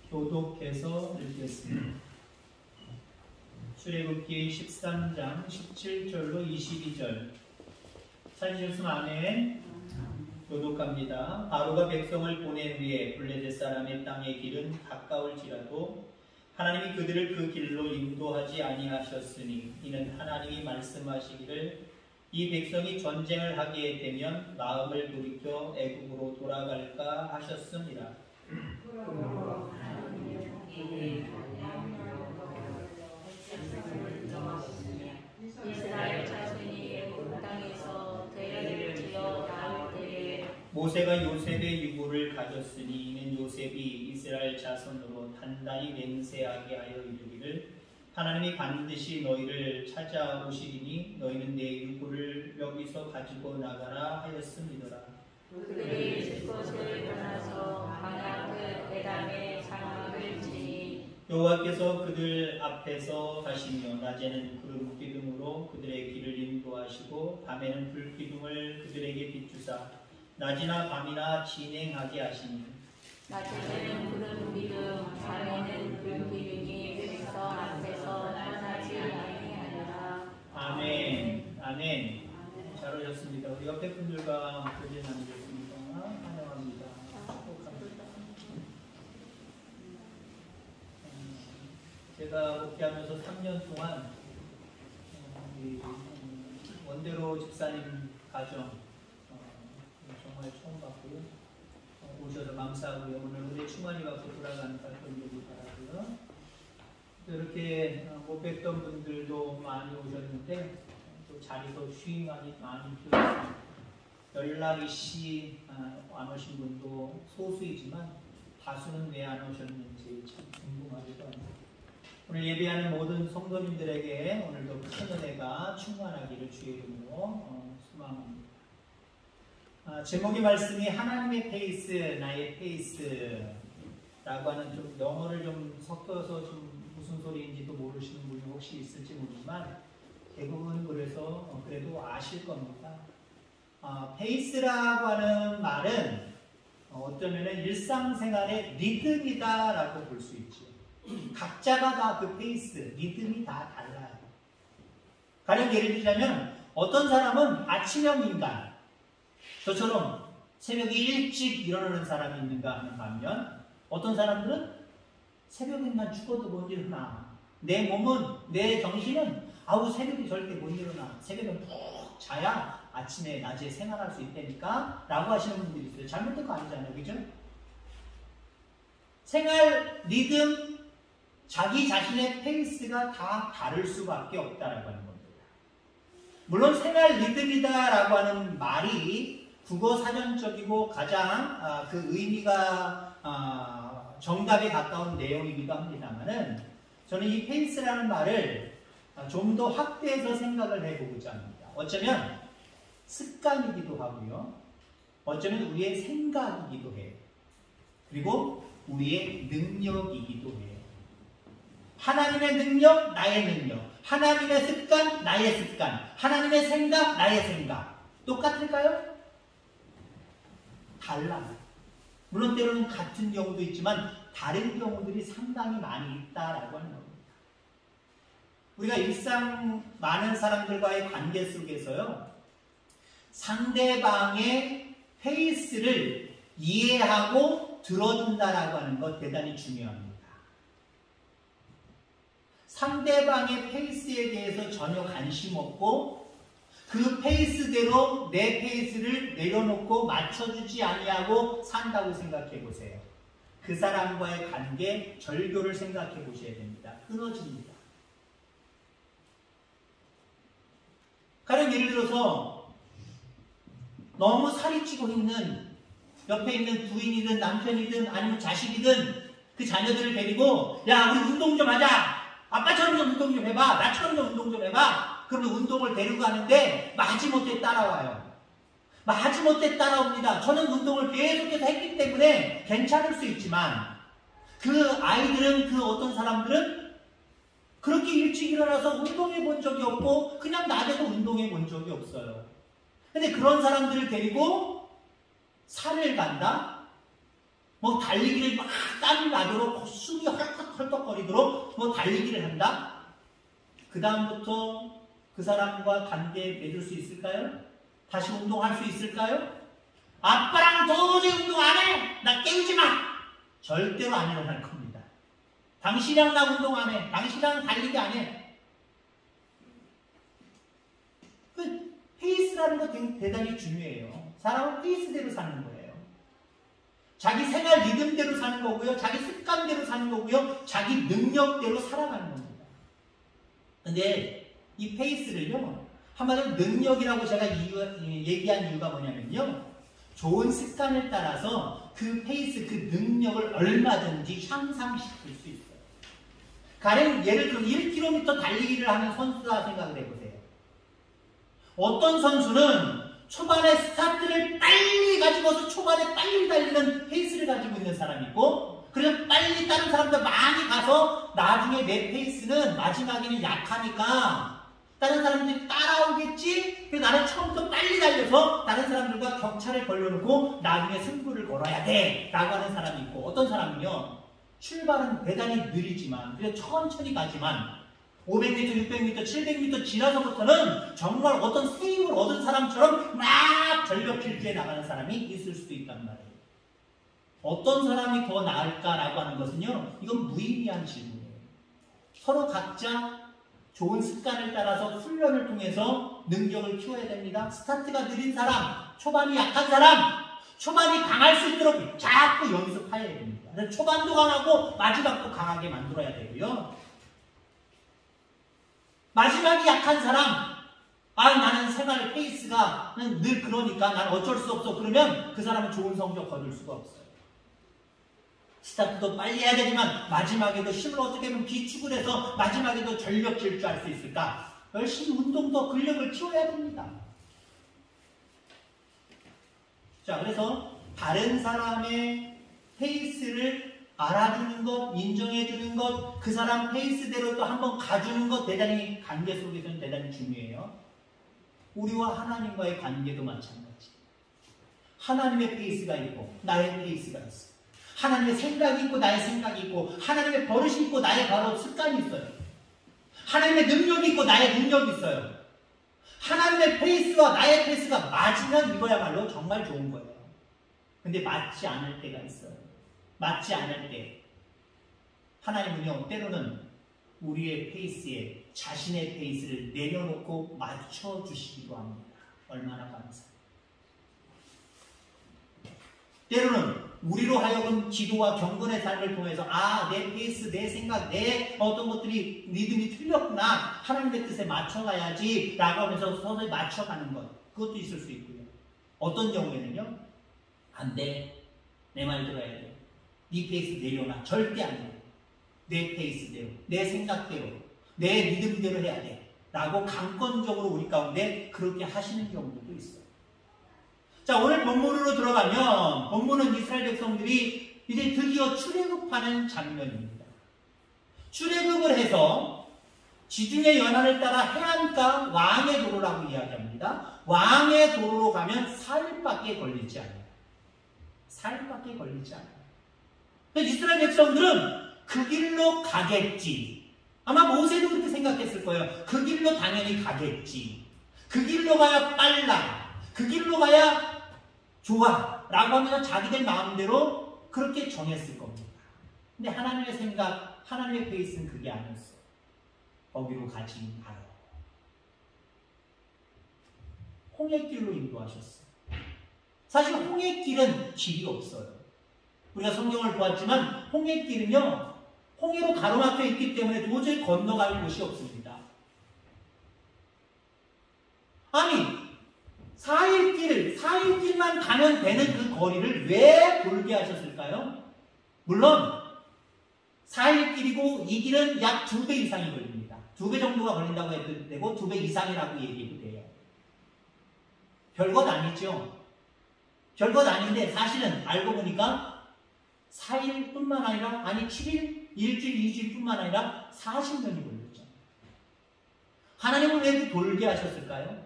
교독해서 읽겠습니다. 출애굽기 13장 17절로 22절. 찾으셨으면 아멘. 교독합니다. 바로가 백성을 보낸 후에 블레셋 사람의 땅의 길은 가까울지라도 하나님이 그들을 그 길로 인도하지 아니하셨으니 이는 하나님이 말씀하시기를 이 백성이 전쟁을 하게 되면 마음을 돌이켜 애국으로 돌아갈까 하셨습니다. 이스라엘 자손이 애굽 땅에서 대회를 지어 나올 때에 모세가 요셉의 유고를 가졌으니 이는 요셉이 이스라엘 자손으로 단단히 맹세하게 하여 이르기를 하나님이 반드시 너희를 찾아오시리니 너희는 내 유고를 여기서 가지고 나가라 하였음이더라. 그들이 스곳을 떠나서 광야 끝 에담의 장막을 지니 여호와께서 그들 앞에서 가시며 낮에는 구름 기둥으로 그들의 길을 인도하시고 밤에는 불 기둥을 그들에게 비추사 낮이나 밤이나 진행하게 하시니 낮에는 구름 기둥 밤에는 불 기둥이 백성 앞에서 떠나지 아니하니라. 아멘. 아멘. 잘 오셨습니다. 우리 옆에 분들과 교제 나누겠습니다. 환영합니다. 축복합니다. 제가 목회하면서 3년 동안 우리 원대로 집사님 가정 정말 처음 봤고요. 오셔서 감사하고요. 오늘 은혜 충만히 받고 돌아가는 발걸음 되길 바라고요. 이렇게 못 뵀던 분들도 많이 오셨는데 또 자리도 쉼이 많이 필요했습니다. 연락이 씨 안 오신 분도 소수이지만 다수는 왜 안 오셨는지 참 궁금하기도 합니다. 오늘 예배하는 모든 성도님들에게 오늘도 큰 은혜가 충만하기를 주의 이름으로 소망합니다. 제목의 말씀이 하나님의 페이스, 나의 페이스라고 하는 좀 영어를 좀 섞어서 좀 무슨 소리인지도 모르시는 분이 혹시 있을지 모르지만 대부분 그래서 그래도 아실 겁니다. 페이스라고 하는 말은 어쩌면 일상생활의 리듬이다라고 볼 수 있죠. 각자가 다 그 페이스, 리듬이 다 달라요. 가령 예를 들자면 어떤 사람은 아침형 인간, 저처럼 새벽에 일찍 일어나는 사람이 있는가 하는 반면 어떤 사람들은 새벽에만 죽어도 못 일어나. 내 몸은, 내 정신은 아우 새벽에 절대 못 일어나. 새벽에 푹 자야 아침에 낮에 생활할 수 있다니까 라고 하시는 분들이 있어요. 잘못된 거 아니잖아요. 그죠? 생활 리듬, 자기 자신의 페이스가 다 다를 수밖에 없다라고 하는 겁니다. 물론 생활 리듬이다라고 하는 말이 국어 사전적이고 가장 그 의미가 정답에 가까운 내용이기도 합니다만은 저는 이 페이스라는 말을 좀 더 확대해서 생각을 해보고자 합니다. 어쩌면 습관이기도 하고요. 어쩌면 우리의 생각이기도 해요. 그리고 우리의 능력이기도 해요. 하나님의 능력, 나의 능력. 하나님의 습관, 나의 습관. 하나님의 생각, 나의 생각. 똑같을까요? 달라요. 물론 때로는 같은 경우도 있지만 다른 경우들이 상당히 많이 있다라고 하는 겁니다. 우리가 일상 많은 사람들과의 관계 속에서요. 상대방의 페이스를 이해하고 들어준다라고 하는 것 대단히 중요합니다. 상대방의 페이스에 대해서 전혀 관심 없고 그 페이스대로 내 페이스를 내려놓고 맞춰주지 아니하고 산다고 생각해 보세요. 그 사람과의 관계, 절교를 생각해 보셔야 됩니다. 끊어집니다. 가령 예를 들어서 너무 살이 찌고 있는 옆에 있는 부인이든 남편이든 아니면 자식이든 그 자녀들을 데리고 야 우리 운동 좀 하자. 아빠처럼 좀 운동 좀 해봐. 나처럼 좀 운동 좀 해봐. 그러면 운동을 데리고 가는데 마지못해 따라와요. 마지못해 따라옵니다. 저는 운동을 계속해서 했기 때문에 괜찮을 수 있지만 그 아이들은 그 어떤 사람들은 그렇게 일찍 일어나서 운동해 본 적이 없고 그냥 낮에도 운동해 본 적이 없어요. 근데 그런 사람들을 데리고 산을 간다? 뭐 달리기를 막 땀이 나도록 숨이 헐떡헐떡거리도록 뭐 달리기를 한다? 그 다음부터 그 사람과 관계 맺을 수 있을까요? 다시 운동할 수 있을까요? 아빠랑 도저히 운동 안 해! 나 깨우지 마! 절대로 안 일어날 겁니다. 당신이랑 나 운동 안 해. 당신이랑 달리기 안 해. 페이스라는 거 대단히 중요해요. 사람은 페이스대로 사는 거예요. 자기 생활 리듬대로 사는 거고요. 자기 습관대로 사는 거고요. 자기 능력대로 살아가는 겁니다. 근데 이 페이스를요, 한마디로 능력이라고 제가 얘기한 이유가 뭐냐면요, 좋은 습관을 따라서 그 페이스, 그 능력을 얼마든지 향상시킬 수 있어요. 가령 예를 들어 1km 달리기를 하는 선수다 생각을 해보세요. 어떤 선수는 초반에 스타트를 빨리 가지고서 초반에 빨리 달리는 페이스를 가지고 있는 사람이 있고, 그래서 빨리 다른 사람들 많이 가서 나중에 내 페이스는 마지막에는 약하니까 다른 사람들이 따라오겠지? 그래서 나는 처음부터 빨리 달려서 다른 사람들과 격차를 벌려놓고 나중에 승부를 걸어야 돼 라고 하는 사람이 있고, 어떤 사람은요, 출발은 대단히 느리지만 그래서 천천히 가지만 500m, 600m, 700m 지나서부터는 정말 어떤 세임을 얻은 사람처럼 막 전력 질주에 나가는 사람이 있을 수도 있단 말이에요. 어떤 사람이 더 나을까라고 하는 것은요, 이건 무의미한 질문이에요. 서로 각자 좋은 습관을 따라서 훈련을 통해서 능력을 키워야 됩니다. 스타트가 느린 사람, 초반이 약한 사람, 초반이 강할 수 있도록 자꾸 연습해야 됩니다. 그래서 초반도 강하고 마지막도 강하게 만들어야 되고요. 마지막이 약한 사람, 나는 생활 페이스가 늘 그러니까 난 어쩔 수 없어. 그러면 그 사람은 좋은 성적 거둘 수가 없어요. 스타트도 빨리 해야 되지만 마지막에도 힘을 어떻게 하면 비축을 해서 마지막에도 전력 질주할 수 있을까? 열심히 운동도 근력을 키워야 됩니다. 자, 그래서 다른 사람의 페이스를 알아주는 것, 인정해주는 것, 그 사람 페이스대로 또 한번 가주는 것, 대단히 관계 속에서는 대단히 중요해요. 우리와 하나님과의 관계도 마찬가지. 하나님의 페이스가 있고 나의 페이스가 있어. 하나님의 생각이 있고 나의 생각이 있고, 하나님의 버릇이 있고 나의 바로 습관이 있어요. 하나님의 능력이 있고 나의 능력이 있어요. 하나님의 페이스와 나의 페이스가 맞으면 이거야말로 정말 좋은 거예요. 근데 맞지 않을 때가 있어요. 맞지 않을 때 하나님은요, 때로는 우리의 페이스에 자신의 페이스를 내려놓고 맞춰주시기도 합니다. 얼마나 감사해요. 때로는 우리로 하여금 기도와 경건의 삶을 통해서 내 페이스, 내 생각, 내 어떤 것들이 리듬이 틀렸구나, 하나님의 뜻에 맞춰가야지 라고 하면서 서서히 맞춰가는 것, 그것도 있을 수 있고요. 어떤 경우에는요, 안 돼, 내 말 들어야 돼, 네 페이스 내려놔, 절대 안 돼, 내 페이스대로, 내 생각대로, 내 리듬대로 해야 돼 라고 강권적으로 우리 가운데 그렇게 하시는 경우도 있어요. 자, 오늘 본문으로 들어가면 본문은 이스라엘 백성들이 이제 드디어 출애굽하는 장면입니다. 출애굽을 해서 지중해 연안을 따라 해안가 왕의 도로라고 이야기합니다. 왕의 도로로 가면 4일밖에 걸리지 않아요. 4일밖에 걸리지 않아요. 이스라엘 백성들은 그 길로 가겠지. 아마 모세도 그렇게 생각했을 거예요. 그 길로 당연히 가겠지. 그 길로 가야 빨라. 그 길로 가야 좋아 라고 하면서 자기들 마음대로 그렇게 정했을 겁니다. 근데 하나님의 생각, 하나님의 페이스는 그게 아니었어요. 거기로 가지 말아요. 홍해길로 인도하셨어요. 사실 홍해길은 길이 없어요. 우리가 성경을 보았지만 홍해길은요, 홍해로 가로막혀 있기 때문에 도저히 건너갈 곳이 없습니다. 아니, 4일 길만 가면 되는 그 거리를 왜 돌게 하셨을까요? 물론 4일 길이고 이 길은 약 2배 이상이 걸립니다. 2배 정도가 걸린다고 해도 되고 2배 이상이라고 얘기해도 돼요. 별것 아니죠. 별것 아닌데 사실은 알고 보니까 4일뿐만 아니라 7일, 일주일, 2주일뿐만 아니라 40년이 걸렸죠. 하나님은 왜 돌게 하셨을까요?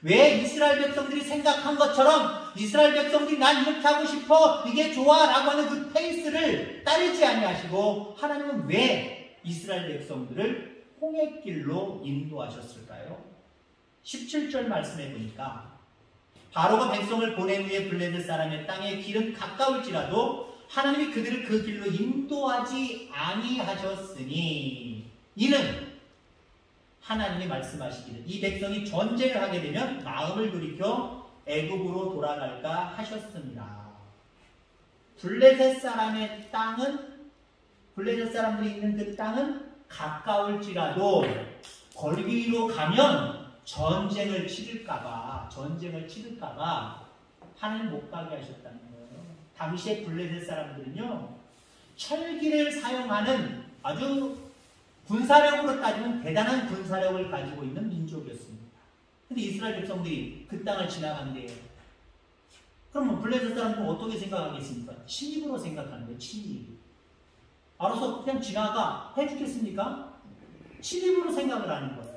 왜 이스라엘 백성들이 생각한 것처럼 이스라엘 백성들이 난 이렇게 하고 싶어, 이게 좋아 라고 하는 그 페이스를 따르지 아니하시고 하나님은 왜 이스라엘 백성들을 홍해길로 인도하셨을까요? 17절 말씀해 보니까 바로가 백성을 보낸 후에 블레셋 사람의 땅의 길은 가까울지라도 하나님이 그들을 그 길로 인도하지 아니하셨으니 이는 하나님이 말씀하시기를 이 백성이 전쟁을 하게 되면 마음을 돌이켜 애굽으로 돌아갈까 하셨습니다. 블레셋 사람의 땅은 블레셋 사람들이 있는 그 땅은 가까울지라도 거기로 가면 전쟁을 치를까봐 하나님 못 가게 하셨다는 거예요. 당시에 블레셋 사람들은요 철기를 사용하는 아주 군사력으로 따지면 대단한 군사력을 가지고 있는 민족이었습니다. 근데 이스라엘 백성들이 그 땅을 지나간대요. 그러면 블레셋 사람들은 어떻게 생각하겠습니까? 침입으로 생각하는 거예요. 침입. 알아서 그냥 지나가 해주겠습니까? 침입으로 생각을 하는 거예요.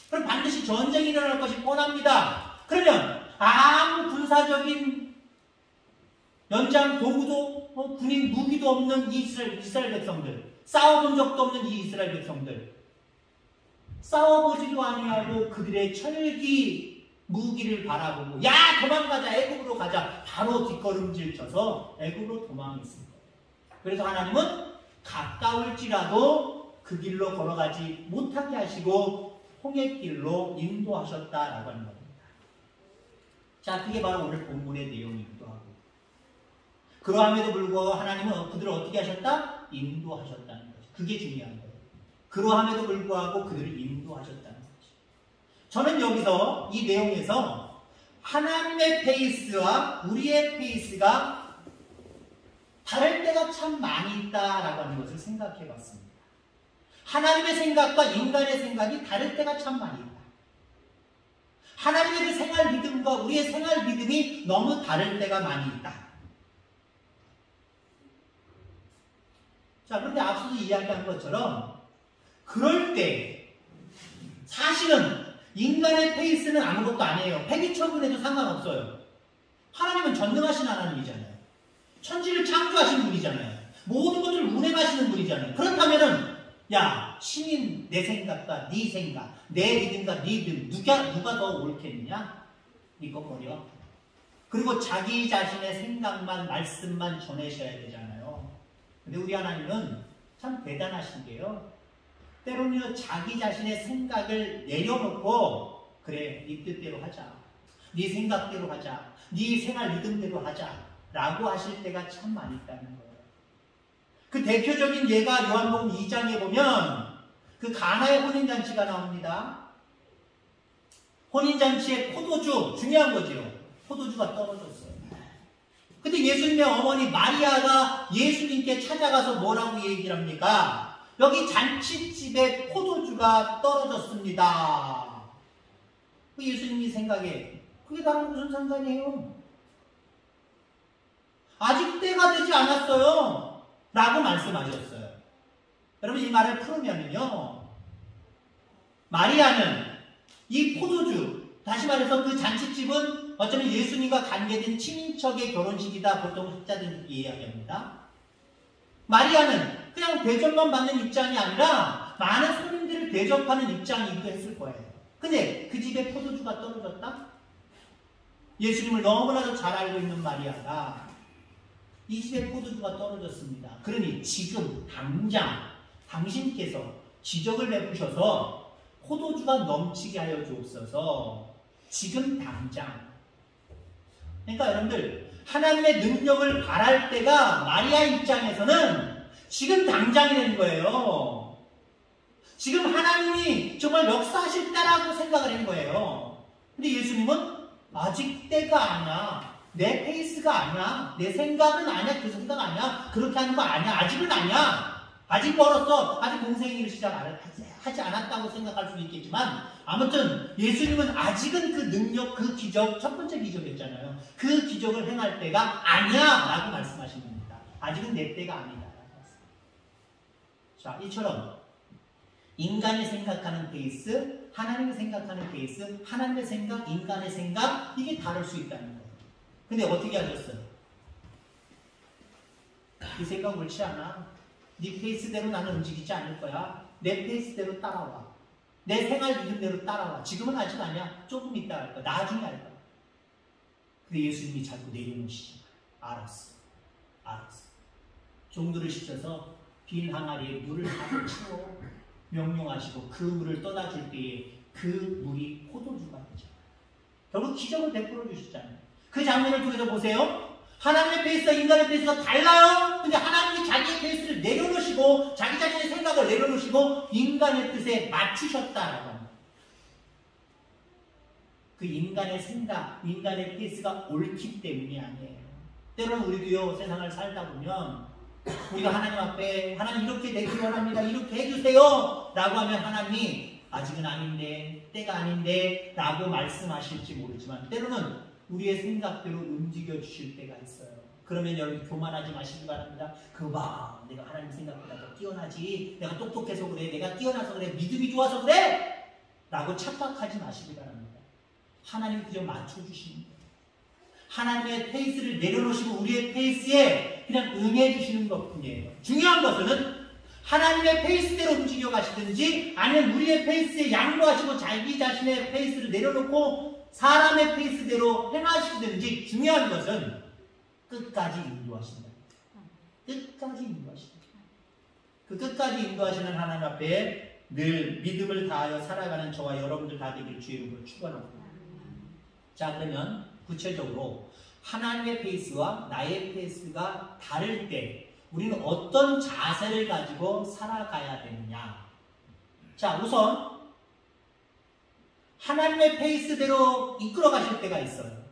그럼 반드시 전쟁이 일어날 것이 뻔합니다. 그러면 아무 군사적인 연장 도구도 군인 무기도 없는 이스라엘 백성들, 싸워본 적도 없는 이 이스라엘 백성들, 싸워보지도 아니하고 그들의 철기 무기를 바라보고 야 도망가자 애굽으로 가자 바로 뒷걸음질 쳐서 애굽으로 도망했습니다. 그래서 하나님은 가까울지라도 그 길로 걸어가지 못하게 하시고 홍해길로 인도하셨다라고 하는 겁니다. 자, 그게 바로 오늘 본문의 내용이기도 하고 그러함에도 불구하고 하나님은 그들을 어떻게 하셨다? 인도하셨다는 거죠. 그게 중요한 거예요. 그러함에도 불구하고 그들을 인도하셨다는 거죠. 저는 여기서 이 내용에서 하나님의 페이스와 우리의 페이스가 다를 때가 참 많이 있다라고 하는 것을 생각해 봤습니다. 하나님의 생각과 인간의 생각이 다를 때가 참 많이 있다. 하나님의 생활 믿음과 우리의 생활 믿음이 너무 다를 때가 많이 있다. 자, 그런데 앞서서 이야기한 것처럼 그럴 때 사실은 인간의 페이스는 아무것도 아니에요. 폐기 처분해도 상관없어요. 하나님은 전능하신 하나님이잖아요. 천지를 창조하신 분이잖아요. 모든 것을 운행하시는 분이잖아요. 그렇다면은 야, 신인 내 생각과 네 생각, 내 믿음과 네 믿음 누가 더 옳겠느냐? 네 거 버려. 그리고 자기 자신의 생각만 말씀만 전하셔야 되잖아요. 근데 우리 하나님은 참 대단하신 게요. 때로는 자기 자신의 생각을 내려놓고 그래, 네 뜻대로 하자. 네 생각대로 하자. 네 생활 믿음대로 하자. 라고 하실 때가 참 많이 있다는 거예요. 그 대표적인 예가 요한복음 2장에 보면 그 가나의 혼인잔치가 나옵니다. 혼인잔치의 포도주, 중요한 거죠. 포도주가 떨어졌어요. 근데 예수님의 어머니 마리아가 예수님께 찾아가서 뭐라고 얘기를 합니까? 여기 잔치집에 포도주가 떨어졌습니다. 그 예수님이 생각해, 그게 나랑 무슨 상관이에요? 아직 때가 되지 않았어요. 라고 말씀하셨어요. 여러분 이 말을 풀으면요. 마리아는 이 포도주, 다시 말해서 그 잔치집은 어쩌면 예수님과 관계된 친인척의 결혼식이다. 보통 학자들이 이야기합니다. 마리아는 그냥 대접만 받는 입장이 아니라 많은 손님들을 대접하는 입장이기도 했을 거예요. 근데 그 집에 포도주가 떨어졌다? 예수님을 너무나도 잘 알고 있는 마리아가 이 집에 포도주가 떨어졌습니다. 그러니 지금 당장 당신께서 지적을 내부셔서 포도주가 넘치게 하여 주옵소서. 지금 당장. 그러니까 여러분들 하나님의 능력을 바랄 때가 마리아 입장에서는 지금 당장이 되는 거예요. 지금 하나님이 정말 역사하실 때라고 생각을 한 거예요. 근데 예수님은 아직 때가 아니야. 내 페이스가 아니야. 내 생각은 아니야. 그 생각 아니야. 그렇게 하는 거 아니야. 아직은 아니야. 아직 멀었어. 아직 공생애를 시작하지 않았다고 생각할 수도 있겠지만 아무튼 예수님은 아직은 그 능력, 그 기적, 첫 번째 기적이었잖아요. 그 기적을 행할 때가 아니야 라고 말씀하신 겁니다. 아직은 내 때가 아니다. 자, 이처럼 인간이 생각하는 페이스, 하나님이 생각하는 페이스, 하나님의 생각, 인간의 생각, 이게 다를 수 있다는 거예요. 근데 어떻게 하셨어요? 그 생각 옳지 않아. 네 페이스대로 나는 움직이지 않을 거야. 내 페이스대로 따라와. 내 생활 리듬대로 따라와. 지금은 아직 아니야. 조금 이따 할 거야. 나중에 할 거야. 근데 예수님이 자꾸 내려놓으시지. 알았어. 알았어. 종들을 시켜서 빈 항아리에 물을 가득 채워 명령하시고 그 물을 떠다 줄 때에 그 물이 포도주가 되죠. 결국 기적을 베풀어 주셨잖아요. 그 장면을 통해서 보세요. 하나님의 페이스와 인간의 페이스가 달라요. 근데 하나님이 자기의 페이스를 내려놓으시고 자기 자신의 생각을 내려놓으시고 인간의 뜻에 맞추셨다라고 합니다. 그 인간의 생각, 인간의 페이스가 옳기 때문이 아니에요. 때로는 우리도요, 세상을 살다 보면 우리가 하나님 앞에 하나님 이렇게 되길 원합니다. 이렇게 해주세요. 라고 하면 하나님이 아직은 아닌데, 때가 아닌데 라고 말씀하실지 모르지만 때로는 우리의 생각대로 움직여 주실 때가 있어요. 그러면 여러분 교만하지 마시기 바랍니다. 그봐, 내가 하나님 생각보다 더 뛰어나지. 내가 똑똑해서 그래. 내가 뛰어나서 그래. 믿음이 좋아서 그래. 라고 착각하지 마시기 바랍니다. 하나님이 그저 맞춰주시는 거예요. 하나님의 페이스를 내려놓으시고 우리의 페이스에 그냥 응해주시는 것뿐이에요. 중요한 것은 하나님의 페이스대로 움직여 가시든지 아니면 우리의 페이스에 양보하시고 자기 자신의 페이스를 내려놓고 사람의 페이스대로 행하시든지 중요한 것은 끝까지 인도하신다. 끝까지 인도하신다. 그 끝까지 인도하시는 하나님 앞에 늘 믿음을 다하여 살아가는 저와 여러분들 다 되길 주의 이름으로 축원합니다. 자, 그러면 구체적으로 하나님의 페이스와 나의 페이스가 다를 때 우리는 어떤 자세를 가지고 살아가야 되느냐. 자, 우선 하나님의 페이스대로 이끌어 가실 때가 있어요.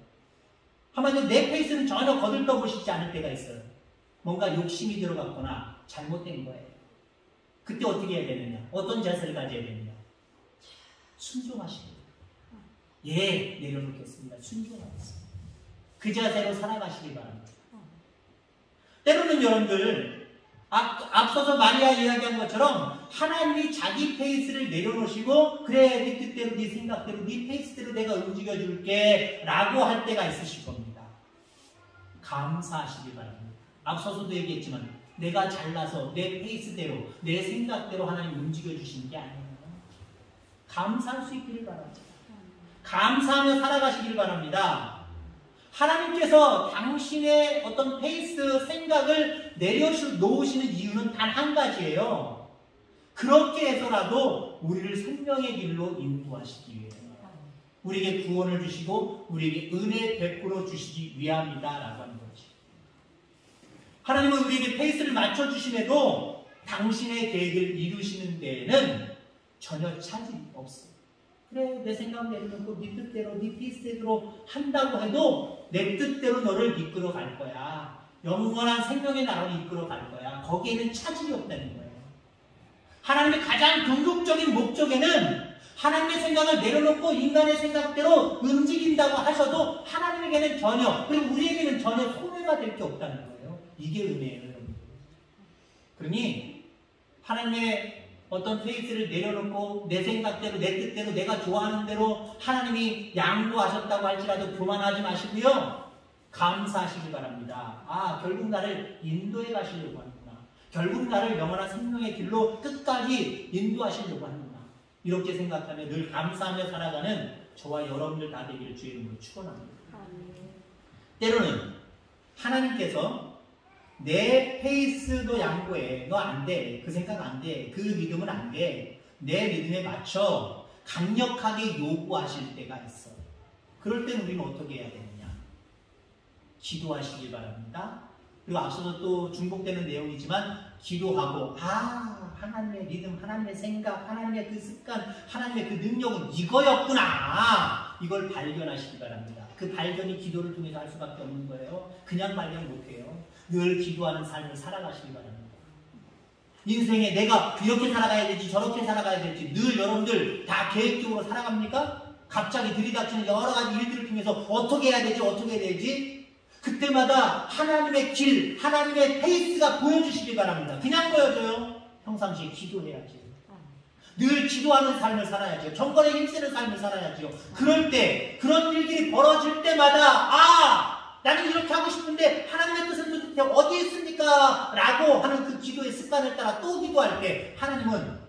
한마디로 내 페이스는 전혀 거들떠 보시지 않을 때가 있어요. 뭔가 욕심이 들어갔거나 잘못된 거예요. 그때 어떻게 해야 되느냐? 어떤 자세를 가져야 되느냐? 순종하시고 예, 내려놓겠습니다. 순종하겠습니다. 그 자세로 살아가시기 바랍니다. 때로는 여러분들 앞서서 마리아 이야기한 것처럼 하나님이 자기 페이스를 내려놓으시고 그래, 네 뜻대로 네 생각대로 네 페이스대로 내가 움직여줄게 라고 할 때가 있으실 겁니다. 감사하시기 바랍니다. 앞서서도 얘기했지만 내가 잘나서 내 페이스대로 내 생각대로 하나님 움직여주신 게 아니에요. 감사할 수 있기를 바랍니다. 감사하며 살아가시길 바랍니다. 하나님께서 당신의 어떤 페이스, 생각을 내려놓으시는 이유는 단 한 가지예요. 그렇게 해서라도 우리를 생명의 길로 인도하시기 위해서요. 우리에게 구원을 주시고 우리에게 은혜 베풀어 주시기 위함이다라고 하는 거지. 하나님은 우리에게 페이스를 맞춰주심에도 당신의 계획을 이루시는 데에는 전혀 차질이 없어요. 그래, 내 생각 내려놓고 네 뜻대로 네 페이스대로 한다고 해도 내 뜻대로 너를 이끌어 갈 거야. 영원한 생명의 나라로 이끌어 갈 거야. 거기에는 차질이 없다는 거예요. 하나님의 가장 궁극적인 목적에는 하나님의 생각을 내려놓고 인간의 생각대로 움직인다고 하셔도 하나님에게는 전혀, 그리고 우리에게는 전혀 손해가 될 게 없다는 거예요. 이게 은혜예요, 여러분. 그러니 하나님의 어떤 페이스를 내려놓고 내 생각대로 내 뜻대로 내가 좋아하는 대로 하나님이 양보하셨다고 할지라도 교만하지 마시고요. 감사하시기 바랍니다. 아, 결국 나를 인도해 가시려고 하는구나. 결국 나를 영원한 생명의 길로 끝까지 인도하시려고 하는구나. 이렇게 생각하며 늘 감사하며 살아가는 저와 여러분들 다 되기를 주의 이름으로 축원합니다. 때로는 하나님께서 내 페이스도 양보해. 너 안 돼. 그 생각 안 돼. 그 믿음은 안 돼. 내 믿음에 맞춰 강력하게 요구하실 때가 있어. 그럴 땐 우리는 어떻게 해야 되느냐? 기도하시길 바랍니다. 그리고 앞서서 또 중복되는 내용이지만 기도하고 하나님의 믿음, 하나님의 생각, 하나님의 그 습관, 하나님의 그 능력은 이거였구나. 이걸 발견하시기 바랍니다. 그 발견이 기도를 통해서 할 수밖에 없는 거예요. 그냥 발견 못해요. 늘 기도하는 삶을 살아가시기 바랍니다. 인생에 내가 이렇게 살아가야 될지 저렇게 살아가야 될지 늘 여러분들 다 계획적으로 살아갑니까? 갑자기 들이닥치는 여러 가지 일들을 통해서 어떻게 해야 되지 어떻게 해야 되지? 그때마다 하나님의 길, 하나님의 페이스가 보여주시기 바랍니다. 그냥 보여줘요? 평상시에 기도해야지. 늘 기도하는 삶을 살아야죠. 정권에 힘쓰는 삶을 살아야죠. 그럴 때 그런 일들이 벌어질 때마다 나는 이렇게 하고 싶은데 하나님의 뜻은 도대체 어디에 있습니까? 라고 하는 그 기도의 습관을 따라 또 기도할 때 하나님은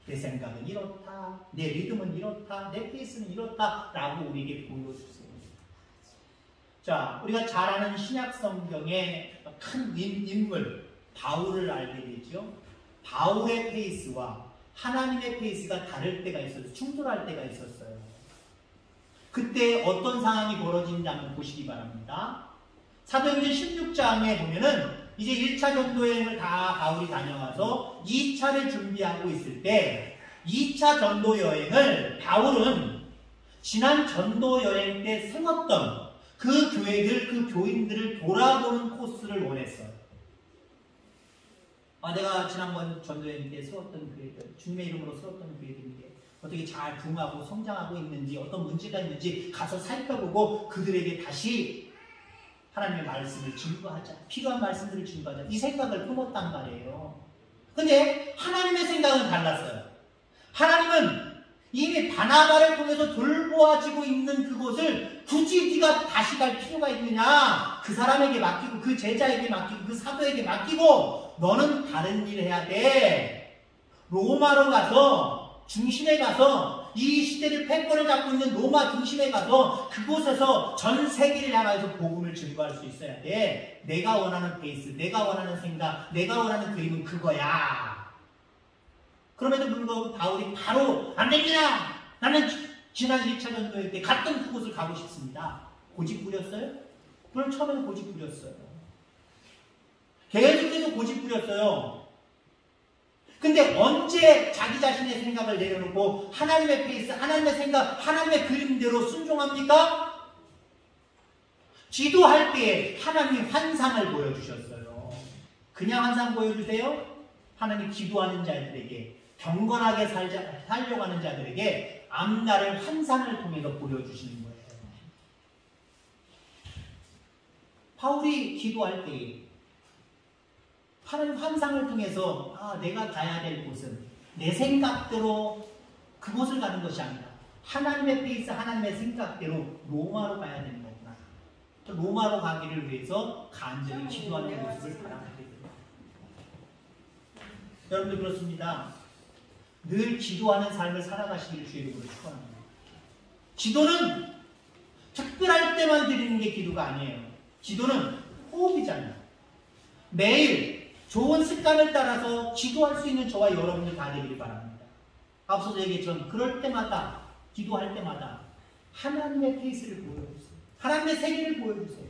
내 생각은 이렇다, 내 리듬은 이렇다, 내 페이스는 이렇다 라고 우리에게 보여주세요. 자, 우리가 잘 아는 신약 성경의 큰 인물 바울을 알게 되죠. 바울의 페이스와 하나님의 페이스가 다를 때가 있었어요. 충돌할 때가 있었어요. 그때 어떤 상황이 벌어지는지 한번 보시기 바랍니다. 사도행전 16장에 보면은 이제 1차 전도 여행을 다 바울이 다녀와서 2차를 준비하고 있을 때 2차 전도 여행을 바울은 지난 전도 여행 때 세웠던 그 교회들, 그 교인들을 돌아보는 코스를 원했어요. 내가 지난번 전도여행 때 세웠던 교회들, 주님의 이름으로 세웠던 교회들인데 어떻게 잘 부흥하고 성장하고 있는지, 어떤 문제가 있는지 가서 살펴보고 그들에게 다시 하나님의 말씀을 증거하자, 필요한 말씀들을 증거하자, 이 생각을 품었단 말이에요. 근데 하나님의 생각은 달랐어요. 하나님은 이미 바나바를 통해서 돌보아지고 있는 그곳을 굳이 네가 다시 갈 필요가 있느냐, 그 사람에게 맡기고 그 제자에게 맡기고 그 사도에게 맡기고 너는 다른 일 해야 돼. 로마로 가서 중심에 가서 이 시대를 패권을 잡고 있는 로마 중심에 가서 그곳에서 전 세계를 향해서 복음을 증거할 수 있어야 돼. 내가 원하는 페이스, 내가 원하는 생각, 내가 원하는 그림은 그거야. 그럼에도 불구하고 바울이 바로 안 됩니다. 나는 지난 1차 전도회 때 갔던 그곳을 가고 싶습니다. 고집 부렸어요? 물론 처음에는 고집 부렸어요. 계속해서 고집 부렸어요. 근데 언제 자기 자신의 생각을 내려놓고 하나님의 페이스, 하나님의 생각, 하나님의 그림대로 순종합니까? 기도할 때 하나님 환상을 보여주셨어요. 그냥 환상 보여주세요? 하나님 기도하는 자들에게, 경건하게 살려고 하는 자들에게 앞날을 환상을 통해서 보여주시는 거예요. 바울이 기도할 때 하나님 환상을 통해서 내가 가야 될 곳은 내 생각대로 그곳을 가는 것이 아니라 하나님의 페이스, 하나님의 생각대로 로마로 가야 되는 거구나. 로마로 가기를 위해서 간절히 기도하는 모습을 바라보게 됩니다. 여러분들 그렇습니다. 늘 기도하는 삶을 살아가시기를 주의 이름으로 축원합니다. 기도는 특별할 때만 드리는 게 기도가 아니에요. 기도는 호흡이잖아요. 매일 좋은 습관을 따라서 기도할 수 있는 저와 여러분들 다 되기를 바랍니다. 앞서서 얘기했지만 그럴 때마다, 기도할 때마다 하나님의 페이스를 보여주세요. 하나님의 세계를 보여주세요.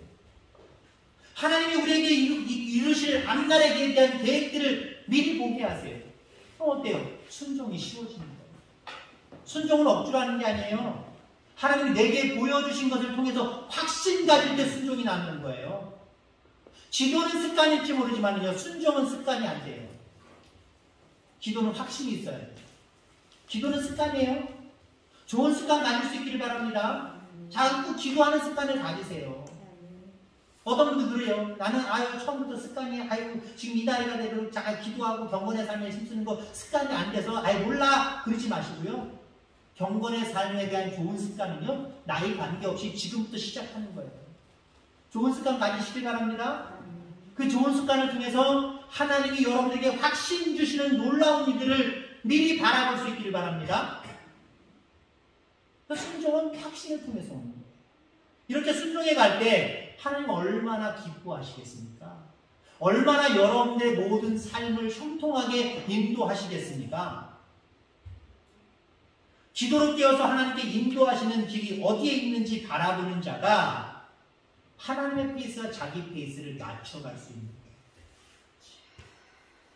하나님이 우리에게 이루실 앞날에 대한 계획들을 미리 보게 하세요. 그럼 어때요? 순종이 쉬워지는 거예요. 순종은 억지로 게 아니에요. 하나님이 내게 보여주신 것을 통해서 확신 가질 때 순종이 남는 거예요. 기도는 습관일지 모르지만요, 순종은 습관이 안 돼요. 기도는 확신이 있어야 돼요. 기도는 습관이에요. 좋은 습관 가질 수 있기를 바랍니다. 자꾸 기도하는 습관을 가지세요. 어떤 분들 그래요. 나는 처음부터 습관이 지금 이 나이가 돼도 잘 기도하고 경건의 삶에 힘쓰는 거 습관이 안 돼서 몰라 그러지 마시고요. 경건의 삶에 대한 좋은 습관은요, 나이 관계없이 지금부터 시작하는 거예요. 좋은 습관 가지시길 바랍니다. 그 좋은 습관을 통해서 하나님이 여러분들에게 확신 주시는 놀라운 일들을 미리 바라볼 수 있기를 바랍니다. 순종은 확신을 통해서 오는 거예요. 이렇게 순종해 갈 때 하나님 얼마나 기뻐하시겠습니까? 얼마나 여러분들의 모든 삶을 형통하게 인도하시겠습니까? 기도로 깨어서 하나님께 인도하시는 길이 어디에 있는지 바라보는 자가 하나님의 페이스와 자기 페이스를 맞춰갈 수 있는 거예요.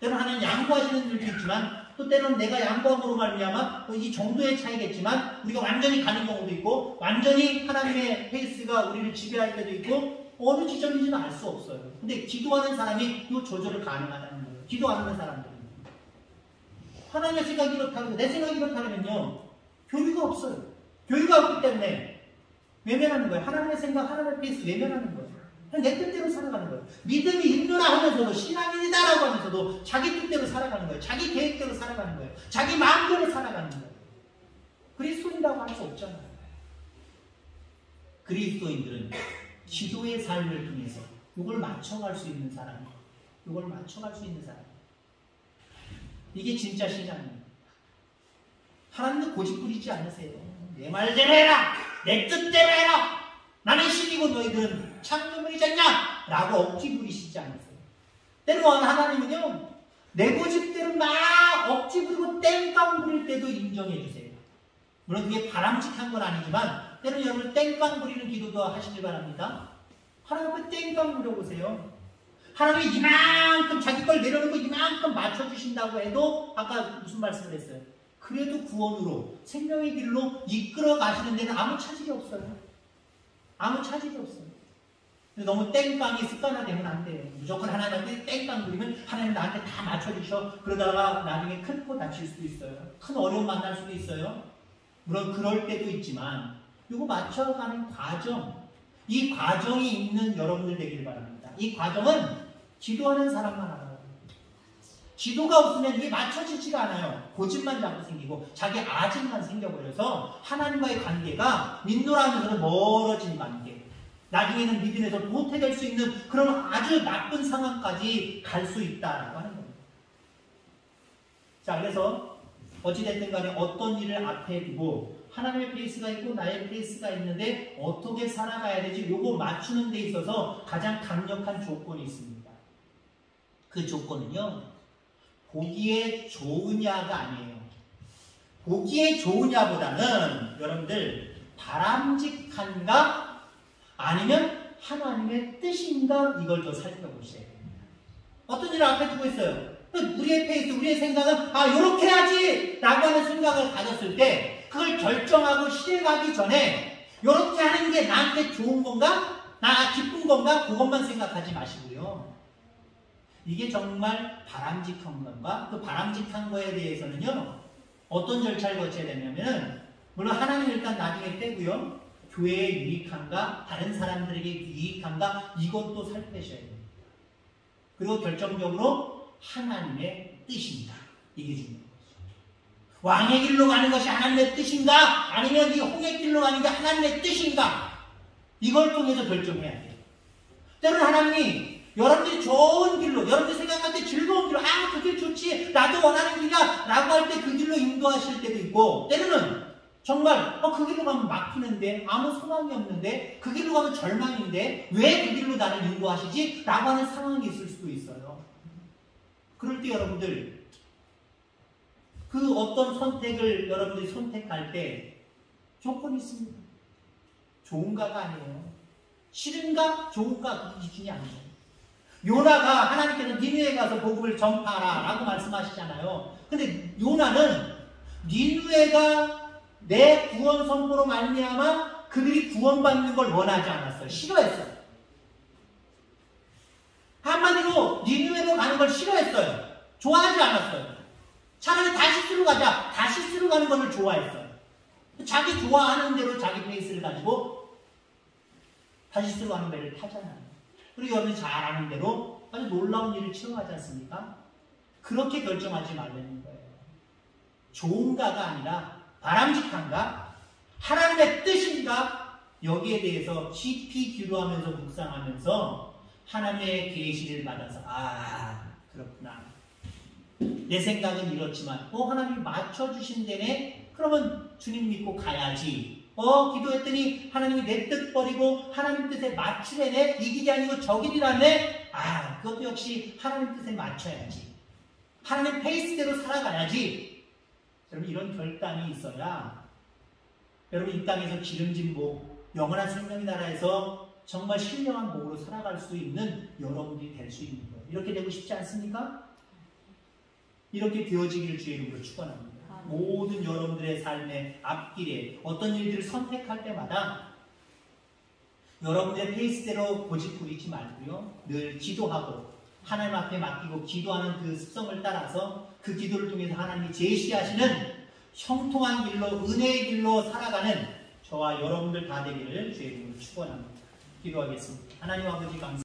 때로는 하나님 양보하시는 일도 있지만 또 때로는 내가 양보함으로 말미암아 이 정도의 차이겠지만 우리가 완전히 가는 경우도 있고 완전히 하나님의 페이스가 우리를 지배할 때도 있고 어느 지점인지는 알 수 없어요. 근데 기도하는 사람이 이 조절을 가능하다는 거예요. 기도 안 하는 사람들은. 하나님의 생각이 이렇다고 내 생각이 이렇다면요, 교류가 없어요. 교류가 없기 때문에 외면하는 거예요. 하나님의 생각, 하나님의 페이스 외면하는 거예요. 그냥 내 뜻대로 살아가는 거예요. 믿음이 있노라 하면서도, 신앙인이다라고 하면서도 자기 뜻대로 살아가는 거예요. 자기 계획대로 살아가는 거예요. 자기 마음대로 살아가는 거예요. 그리스도인이라고 할 수 없잖아요. 그리스도인들은 기도의 삶을 통해서 이걸 맞춰갈 수 있는 사람, 이걸 맞춰갈 수 있는 사람. 이게 진짜 신앙입니다. 하나님도 고집 부리지 않으세요. 내 말대로 해라! 내 뜻대로 해라! 나는 신이고 너희들은 창조물이잖냐? 라고 억지 부리시지 않으세요. 때로는 하나님은요, 내 고집대로 막 억지 부리고 땡깡 부릴 때도 인정해 주세요. 물론 그게 바람직한 건 아니지만 때로는 여러분 땡깡 부리는 기도도 하시길 바랍니다. 하나님 앞에 땡깡 부려보세요. 하나님이 이만큼 자기 걸 내려놓고 이만큼 맞춰주신다고 해도 아까 무슨 말씀을 했어요? 그래도 구원으로 생명의 길로 이끌어 가시는 데는 아무 차질이 없어요. 아무 차질이 없어요. 너무 땡깡이 습관화되면 안 돼요. 무조건 하나님한테 땡깡 부리면 하나님 나한테 다 맞춰주셔. 그러다가 나중에 큰 코 다칠 수도 있어요. 큰 어려움 만날 수도 있어요. 물론 그럴 때도 있지만 이거 맞춰가는 과정, 이 과정이 있는 여러분들 되길 바랍니다. 이 과정은 기도하는 사람만 알아요. 기도가 없으면 이게 맞춰지지가 않아요. 고집만 자꾸 생기고 자기 아집만 생겨버려서 하나님과의 관계가 민노라면서도 멀어진 관계, 나중에는 믿음에서 도태될 수 있는 그런 아주 나쁜 상황까지 갈 수 있다라고 하는 겁니다. 자, 그래서 어찌됐든 간에 어떤 일을 앞에 두고 하나님의 페이스가 있고 나의 페이스가 있는데 어떻게 살아가야 되지? 요거 맞추는 데 있어서 가장 강력한 조건이 있습니다. 그 조건은요, 보기에 좋으냐가 아니에요. 보기에 좋으냐보다는 여러분들 바람직한가? 아니면 하나님의 뜻인가? 이걸 더 살펴보셔야 됩니다. 어떤 일을 앞에 두고 있어요. 우리의 페이스, 우리의 생각은 요렇게 해야지! 라고 하는 생각을 가졌을 때 그걸 결정하고 실행하기 전에 요렇게 하는 게 나한테 좋은 건가? 나 기쁜 건가? 그것만 생각하지 마시고요. 이게 정말 바람직한 건가? 그 바람직한 거에 대해서는요, 어떤 절차를 거쳐야 되냐면은, 물론 하나님 일단 나중에 빼고요, 교회에 유익한가? 다른 사람들에게 유익한가? 이것도 살펴셔야 됩니다. 그리고 결정적으로 하나님의 뜻입니다. 이게 중요한 거죠. 왕의 길로 가는 것이 하나님의 뜻인가? 아니면 이 홍의 길로 가는 게 하나님의 뜻인가? 이걸 통해서 결정해야 돼요. 때로는 하나님이 여러분들이 좋은 길로, 여러분들이 생각할 때 즐거운 길로, 그 길 좋지, 나도 원하는 길이야 라고 할 때 그 길로 인도하실 때도 있고, 때로는 정말 그 길로 가면 막히는데, 아무 소망이 없는데, 그 길로 가면 절망인데 왜 그 길로 나를 인도하시지? 라고 하는 상황이 있을 수도 있어요. 그럴 때 여러분들 그 어떤 선택을 여러분들이 선택할 때 조건이 있습니다. 좋은가가 아니에요. 싫은가? 좋은가? 그 기준이 아니에요. 요나가 하나님께서 니느웨에 가서 복음을 전파하라 라고 말씀하시잖아요. 근데 요나는 니느웨가 내 구원 선포로 말미암아 그들이 구원받는 걸 원하지 않았어요. 싫어했어요. 한마디로 니느웨로 가는 걸 싫어했어요. 좋아하지 않았어요. 차라리 다시스로 가자. 다시스로 가는 것을 좋아했어요. 자기 좋아하는 대로 자기 페이스를 가지고 다시스로 가는 배를 타잖아요. 그리고 여러분이 잘 아는 대로 아주 놀라운 일을 체험하지 않습니까? 그렇게 결정하지 말라는 거예요. 좋은가가 아니라 바람직한가? 하나님의 뜻인가? 여기에 대해서 깊이 기도하면서 묵상하면서 하나님의 계시를 받아서 그렇구나. 내 생각은 이렇지만 하나님이 맞춰주신 데네? 그러면 주님 믿고 가야지. 기도했더니 하나님이 내 뜻 버리고 하나님 뜻에 맞추래네? 이 길이 아니고 저 길이라네? 그것도 역시 하나님 뜻에 맞춰야지. 하나님 페이스대로 살아가야지. 여러분 이런 결단이 있어야 여러분 이 땅에서 기름진 복, 영원한 생명의 나라에서 정말 신령한 복으로 살아갈 수 있는 여러분들이 될 수 있는 거예요. 이렇게 되고 싶지 않습니까? 이렇게 되어지기를 주의 이름으로 축원합니다. 모든 여러분들의 삶의 앞길에 어떤 일들을 선택할 때마다 여러분들의 페이스대로 고집 부리지 말고요. 늘 기도하고 하나님 앞에 맡기고 기도하는 그 습성을 따라서 그 기도를 통해서 하나님이 제시하시는 형통한 길로 은혜의 길로 살아가는 저와 여러분들 다 되기를 주의 이름으로 축원합니다. 기도하겠습니다. 하나님 아버지 감사합니다.